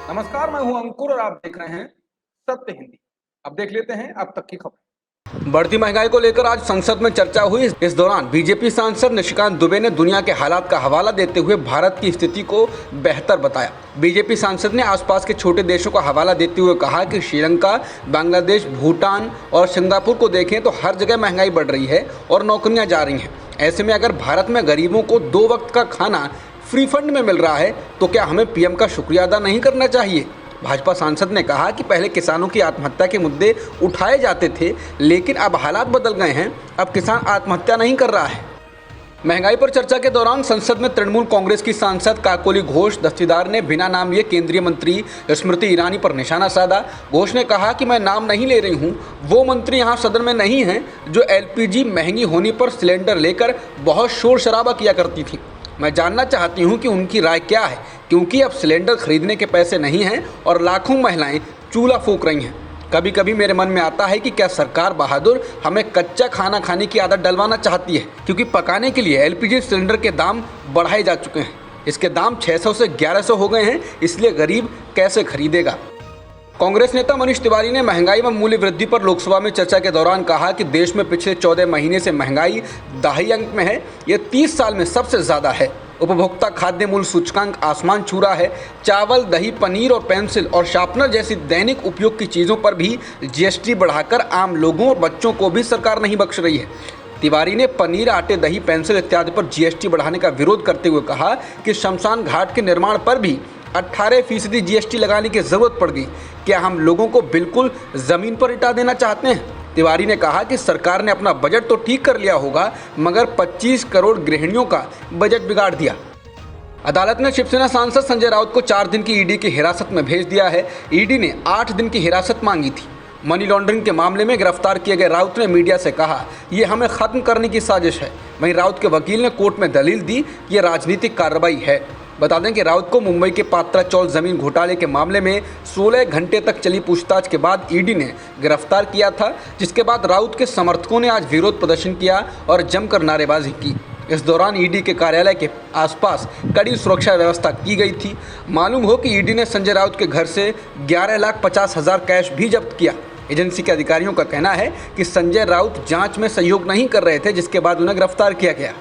नमस्कार, मैं हूं अंकुर और आप देख रहे हैं सत्य हिंदी। अब देख लेते हैं अब तक की खबर। बढ़ती महंगाई को लेकर आज संसद में चर्चा हुई। इस दौरान बीजेपी सांसद निशिकांत दुबे ने दुनिया के हालात का हवाला देते हुए भारत की स्थिति को बेहतर बताया। बीजेपी सांसद ने आसपास के छोटे देशों का हवाला देते हुए कहा कि श्रीलंका, बांग्लादेश, भूटान और सिंगापुर को देखें तो हर जगह महंगाई बढ़ रही है और नौकरियां जा रही हैं। ऐसे में अगर भारत में गरीबों को 2 वक्त का खाना फ्री फंड में मिल रहा है तो क्या हमें पीएम का शुक्रिया अदा नहीं करना चाहिए। भाजपा सांसद ने कहा कि पहले किसानों की आत्महत्या के मुद्दे उठाए जाते थे, लेकिन अब हालात बदल गए हैं। अब किसान आत्महत्या नहीं कर रहा है। महंगाई पर चर्चा के दौरान संसद में तृणमूल कांग्रेस की सांसद काकोली घोष दस्तीदार ने बिना नाम लिए केंद्रीय मंत्री स्मृति ईरानी पर निशाना साधा। घोष ने कहा कि मैं नाम नहीं ले रही हूं, वो मंत्री यहां सदन में नहीं हैं जो एलपीजी महंगी होने पर सिलेंडर लेकर बहुत शोर शराबा किया करती थी। मैं जानना चाहती हूं कि उनकी राय क्या है, क्योंकि अब सिलेंडर खरीदने के पैसे नहीं हैं और लाखों महिलाएं चूल्हा फूंक रही हैं। कभी कभी मेरे मन में आता है कि क्या सरकार बहादुर हमें कच्चा खाना खाने की आदत डलवाना चाहती है, क्योंकि पकाने के लिए एलपीजी सिलेंडर के दाम बढ़ाए जा चुके हैं। इसके दाम 600 से 1100 हो गए हैं, इसलिए गरीब कैसे खरीदेगा। कांग्रेस नेता मनीष तिवारी ने महंगाई व मूल्य वृद्धि पर लोकसभा में चर्चा के दौरान कहा कि देश में पिछले 14 महीने से महंगाई दहाई अंक में है। ये 30 साल में सबसे ज़्यादा है। उपभोक्ता खाद्य मूल्य सूचकांक आसमान छू रहा है। चावल, दही, पनीर और पेंसिल और शार्पनर जैसी दैनिक उपयोग की चीज़ों पर भी जीएसटी बढ़ाकर आम लोगों और बच्चों को भी सरकार नहीं बख्श रही है। तिवारी ने पनीर, आटे, दही, पेंसिल इत्यादि पर जीएसटी बढ़ाने का विरोध करते हुए कहा कि शमशान घाट के निर्माण पर भी 18% जीएसटी लगाने की जरूरत पड़ गई। क्या हम लोगों को बिल्कुल जमीन पर लिटा देना चाहते हैं। तिवारी ने कहा कि सरकार ने अपना बजट तो ठीक कर लिया होगा, मगर 25 करोड़ गृहिणियों का बजट बिगाड़ दिया। अदालत ने शिवसेना सांसद संजय राउत को 4 दिन की ईडी की हिरासत में भेज दिया है। ईडी ने 8 दिन की हिरासत मांगी थी। मनी लॉन्ड्रिंग के मामले में गिरफ्तार किए गए राउत ने मीडिया से कहा, ये हमें खत्म करने की साजिश है। वहीं राउत के वकील ने कोर्ट में दलील दी कि ये राजनीतिक कार्रवाई है। बता दें कि राउत को मुंबई के पात्रा चौल जमीन घोटाले के मामले में 16 घंटे तक चली पूछताछ के बाद ईडी ने गिरफ्तार किया था, जिसके बाद राउत के समर्थकों ने आज विरोध प्रदर्शन किया और जमकर नारेबाजी की। इस दौरान ईडी के कार्यालय के आसपास कड़ी सुरक्षा व्यवस्था की गई थी। मालूम हो कि ईडी ने संजय राउत के घर से 11,50,000 कैश भी जब्त किया। एजेंसी के अधिकारियों का कहना है कि संजय राउत जांच में सहयोग नहीं कर रहे थे, जिसके बाद उन्हें गिरफ्तार किया गया।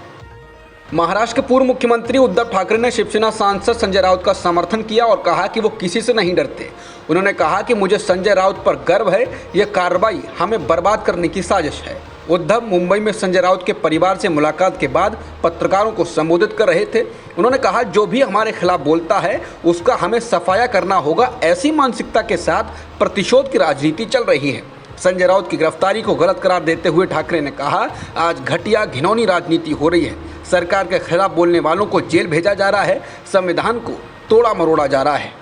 महाराष्ट्र के पूर्व मुख्यमंत्री उद्धव ठाकरे ने शिवसेना सांसद संजय राउत का समर्थन किया और कहा कि वो किसी से नहीं डरते। उन्होंने कहा कि मुझे संजय राउत पर गर्व है, यह कार्रवाई हमें बर्बाद करने की साजिश है। उद्धव मुंबई में संजय राउत के परिवार से मुलाकात के बाद पत्रकारों को संबोधित कर रहे थे। उन्होंने कहा, जो भी हमारे खिलाफ बोलता है उसका हमें सफाया करना होगा। ऐसी मानसिकता के साथ प्रतिशोध की राजनीति चल रही है। संजय राउत की गिरफ्तारी को गलत करार देते हुए ठाकरे ने कहा, आज घटिया घिनौनी राजनीति हो रही है। सरकार के खिलाफ बोलने वालों को जेल भेजा जा रहा है, संविधान को तोड़ा मरोड़ा जा रहा है।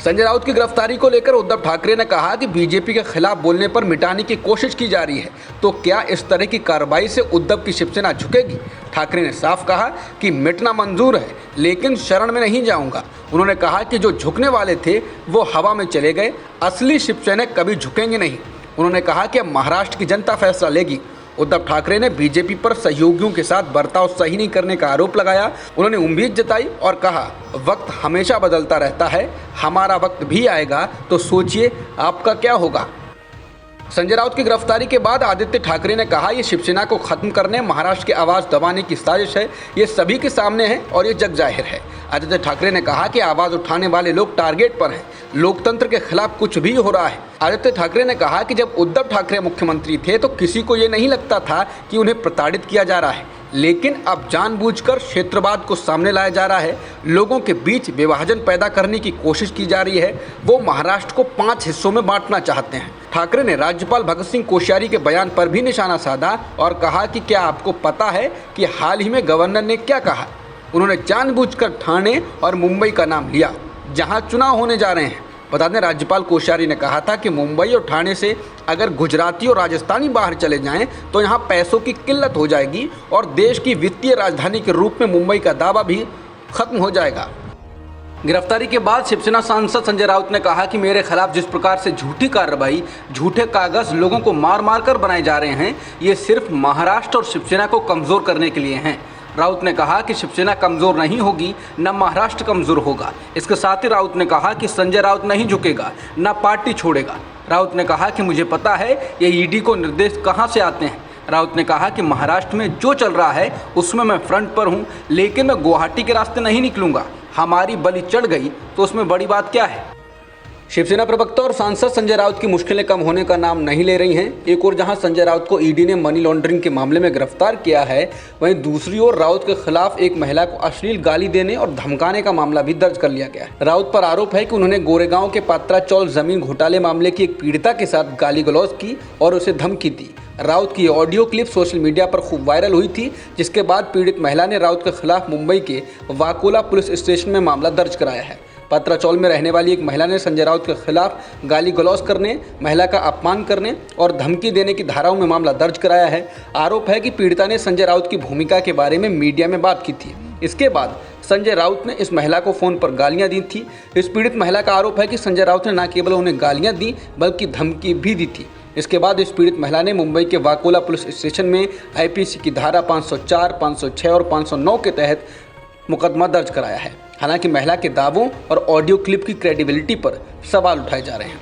संजय राउत की गिरफ्तारी को लेकर उद्धव ठाकरे ने कहा कि बीजेपी के खिलाफ बोलने पर मिटाने की कोशिश की जा रही है, तो क्या इस तरह की कार्रवाई से उद्धव की शिवसेना झुकेगी। ठाकरे ने साफ कहा कि मिटना मंजूर है, लेकिन शरण में नहीं जाऊंगा। उन्होंने कहा कि जो झुकने वाले थे वो हवा में चले गए, असली शिवसैनिक कभी झुकेंगे नहीं। उन्होंने कहा कि अब महाराष्ट्र की जनता फैसला लेगी। उद्धव ठाकरे ने बीजेपी पर सहयोगियों के साथ बर्ताव सही नहीं करने का आरोप लगाया। उन्होंने उम्मीद जताई और कहा, वक्त हमेशा बदलता रहता है, हमारा वक्त भी आएगा तो सोचिए आपका क्या होगा। संजय राउत की गिरफ्तारी के बाद आदित्य ठाकरे ने कहा, ये शिवसेना को खत्म करने, महाराष्ट्र की आवाज़ दबाने की साजिश है। ये सभी के सामने है और ये जग जाहिर है। आदित्य ठाकरे ने कहा कि आवाज़ उठाने वाले लोग टारगेट पर हैं। लोकतंत्र के खिलाफ कुछ भी हो रहा है। आदित्य ठाकरे ने कहा कि जब उद्धव ठाकरे मुख्यमंत्री थे तो किसी को ये नहीं लगता था कि उन्हें प्रताड़ित किया जा रहा है, लेकिन अब जानबूझकर क्षेत्रवाद को सामने लाया जा रहा है। लोगों के बीच विभाजन पैदा करने की कोशिश की जा रही है। वो महाराष्ट्र को 5 हिस्सों में बांटना चाहते हैं। ठाकरे ने राज्यपाल भगत सिंह कोश्यारी के बयान पर भी निशाना साधा और कहा कि क्या आपको पता है कि हाल ही में गवर्नर ने क्या कहा। उन्होंने जानबूझकर ठाणे और मुंबई का नाम लिया, जहां चुनाव होने जा रहे हैं। बता दें, राज्यपाल कोश्यारी ने कहा था कि मुंबई और ठाणे से अगर गुजराती और राजस्थानी बाहर चले जाएं तो यहां पैसों की किल्लत हो जाएगी और देश की वित्तीय राजधानी के रूप में मुंबई का दावा भी खत्म हो जाएगा। गिरफ्तारी के बाद शिवसेना सांसद संजय राउत ने कहा कि मेरे खिलाफ जिस प्रकार से झूठी कार्रवाई, झूठे कागज लोगों को मार मार कर बनाए जा रहे हैं, ये सिर्फ महाराष्ट्र और शिवसेना को कमज़ोर करने के लिए हैं। राउत ने कहा कि शिवसेना कमजोर नहीं होगी, न महाराष्ट्र कमजोर होगा। इसके साथ ही राउत ने कहा कि संजय राउत नहीं झुकेगा, न पार्टी छोड़ेगा। राउत ने कहा कि मुझे पता है ये ईडी को निर्देश कहां से आते हैं। राउत ने कहा कि महाराष्ट्र में जो चल रहा है उसमें मैं फ्रंट पर हूं, लेकिन मैं गुवाहाटी के रास्ते नहीं निकलूंगा। हमारी बलि चढ़ गई तो उसमें बड़ी बात क्या है। शिवसेना प्रवक्ता और सांसद संजय राउत की मुश्किलें कम होने का नाम नहीं ले रही हैं। एक ओर जहां संजय राउत को ईडी ने मनी लॉन्ड्रिंग के मामले में गिरफ्तार किया है, वहीं दूसरी ओर राउत के खिलाफ एक महिला को अश्लील गाली देने और धमकाने का मामला भी दर्ज कर लिया गया है। राउत पर आरोप है कि उन्होंने गोरेगांव के पात्रा चौल जमीन घोटाले मामले की एक पीड़िता के साथ गाली गलौज की और उसे धमकी दी। राउत की ऑडियो क्लिप सोशल मीडिया पर खूब वायरल हुई थी, जिसके बाद पीड़ित महिला ने राउत के खिलाफ मुंबई के वाकोला पुलिस स्टेशन में मामला दर्ज कराया है। पत्राचौल में रहने वाली एक महिला ने संजय राउत के खिलाफ गाली गलौज करने, महिला का अपमान करने और धमकी देने की धाराओं में मामला दर्ज कराया है। आरोप है कि पीड़िता ने संजय राउत की भूमिका के बारे में मीडिया में बात की थी। इसके बाद संजय राउत ने इस महिला को फोन पर गालियां दी थी। इस पीड़ित महिला का आरोप है कि संजय राउत ने न केवल उन्हें गालियां दी बल्कि धमकी भी दी थी। इसके बाद इस पीड़ित महिला ने मुंबई के वाकोला पुलिस स्टेशन में आईपीसी की धारा 504, 506 और 509 के तहत मुकदमा दर्ज कराया है। हालांकि महिला के दावों और ऑडियो क्लिप की क्रेडिबिलिटी पर सवाल उठाए जा रहे हैं।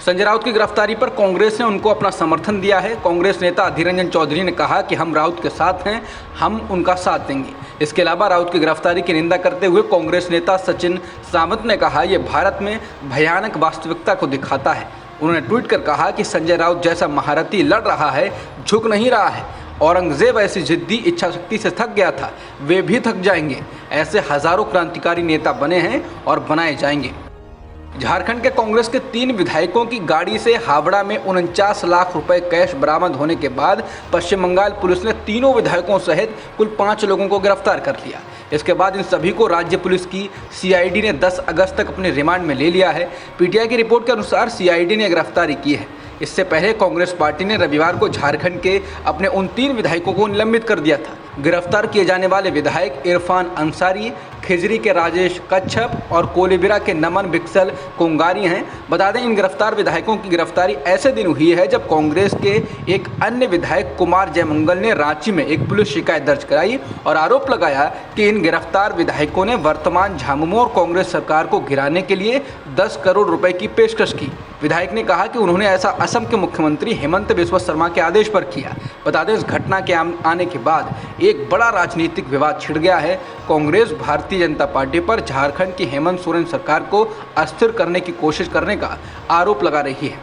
संजय राउत की गिरफ्तारी पर कांग्रेस ने उनको अपना समर्थन दिया है। कांग्रेस नेता अधीर रंजन चौधरी ने कहा कि हम राउत के साथ हैं, हम उनका साथ देंगे। इसके अलावा राउत की गिरफ्तारी की निंदा करते हुए कांग्रेस नेता सचिन सावंत ने कहा, यह भारत में भयानक वास्तविकता को दिखाता है। उन्होंने ट्वीट कर कहा कि संजय राउत जैसा महारथी लड़ रहा है, झुक नहीं रहा है। औरंगजेब ऐसी जिद्दी इच्छा शक्ति से थक गया था, वे भी थक जाएंगे। ऐसे हजारों क्रांतिकारी नेता बने हैं और बनाए जाएंगे। झारखंड के कांग्रेस के 3 विधायकों की गाड़ी से हावड़ा में 49 लाख रुपए कैश बरामद होने के बाद पश्चिम बंगाल पुलिस ने तीनों विधायकों सहित कुल 5 लोगों को गिरफ्तार कर लिया। इसके बाद इन सभी को राज्य पुलिस की सीआईडी ने 10 अगस्त तक अपने रिमांड में ले लिया है। पीटीआई की रिपोर्ट के अनुसार सीआईडी ने गिरफ्तारी की है। इससे पहले कांग्रेस पार्टी ने रविवार को झारखंड के अपने उन 3 विधायकों को निलंबित कर दिया था। गिरफ्तार किए जाने वाले विधायक इरफान अंसारी, खिजरी के राजेश कच्छप और कोलेबिरा के नमन बिक्सल कुंगारी हैं। बता दें, इन गिरफ्तार विधायकों की गिरफ्तारी ऐसे दिन हुई है जब कांग्रेस के एक अन्य विधायक कुमार जयमंगल ने रांची में एक पुलिस शिकायत दर्ज कराई और आरोप लगाया कि इन गिरफ्तार विधायकों ने वर्तमान झामुमो और कांग्रेस सरकार को गिराने के लिए 10 करोड़ रुपए की पेशकश की। विधायक ने कहा कि उन्होंने ऐसा असम के मुख्यमंत्री हेमंत बिस्वा शर्मा के आदेश पर किया। बता दें, इस घटना के आने के बाद एक बड़ा राजनीतिक विवाद छिड़ गया है। कांग्रेस भारतीय जनता पार्टी पर झारखंड की हेमंत सोरेन सरकार को अस्थिर करने की कोशिश करने का आरोप लगा रही है।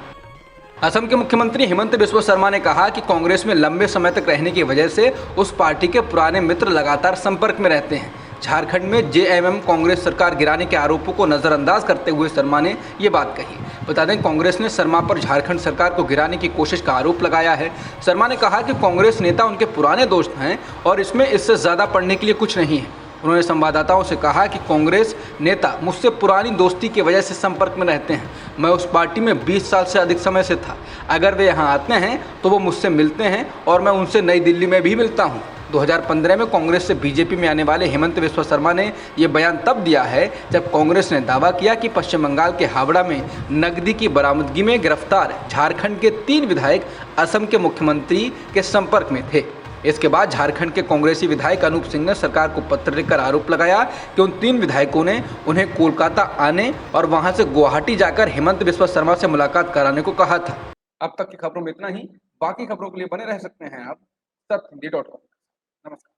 असम के मुख्यमंत्री हेमंत बिस्वा शर्मा ने कहा कि कांग्रेस में लंबे समय तक रहने की वजह से उस पार्टी के पुराने मित्र लगातार संपर्क में रहते हैं। झारखंड में जेएमएम कांग्रेस सरकार गिराने के आरोपों को नजरअंदाज करते हुए शर्मा ने ये बात कही। बता दें, कांग्रेस ने शर्मा पर झारखंड सरकार को गिराने की कोशिश का आरोप लगाया है। शर्मा ने कहा कि कांग्रेस नेता उनके पुराने दोस्त हैं और इसमें इससे ज़्यादा पढ़ने के लिए कुछ नहीं है। उन्होंने संवाददाताओं से कहा कि कांग्रेस नेता मुझसे पुरानी दोस्ती की वजह से संपर्क में रहते हैं। मैं उस पार्टी में 20 साल से अधिक समय से था। अगर वे यहाँ आते हैं तो वो मुझसे मिलते हैं और मैं उनसे नई दिल्ली में भी मिलता हूँ। 2015 में कांग्रेस से बीजेपी में आने वाले हेमंत बिस्वा शर्मा ने ये बयान तब दिया है जब कांग्रेस ने दावा किया कि पश्चिम बंगाल के हावड़ा में नकदी की बरामदगी में गिरफ्तार झारखंड के 3 विधायक असम के मुख्यमंत्री के संपर्क में थे। इसके बाद झारखंड के कांग्रेसी विधायक अनूप सिंह ने सरकार को पत्र लिखकर आरोप लगाया कि उन 3 विधायकों ने उन्हें कोलकाता आने और वहां से गुवाहाटी जाकर हेमंत बिस्वा शर्मा से मुलाकात कराने को कहा था। अब तक की खबरों में इतना ही। बाकी खबरों के लिए बने रह सकते हैं आप सत्य हिंदी.com। नमस्कार।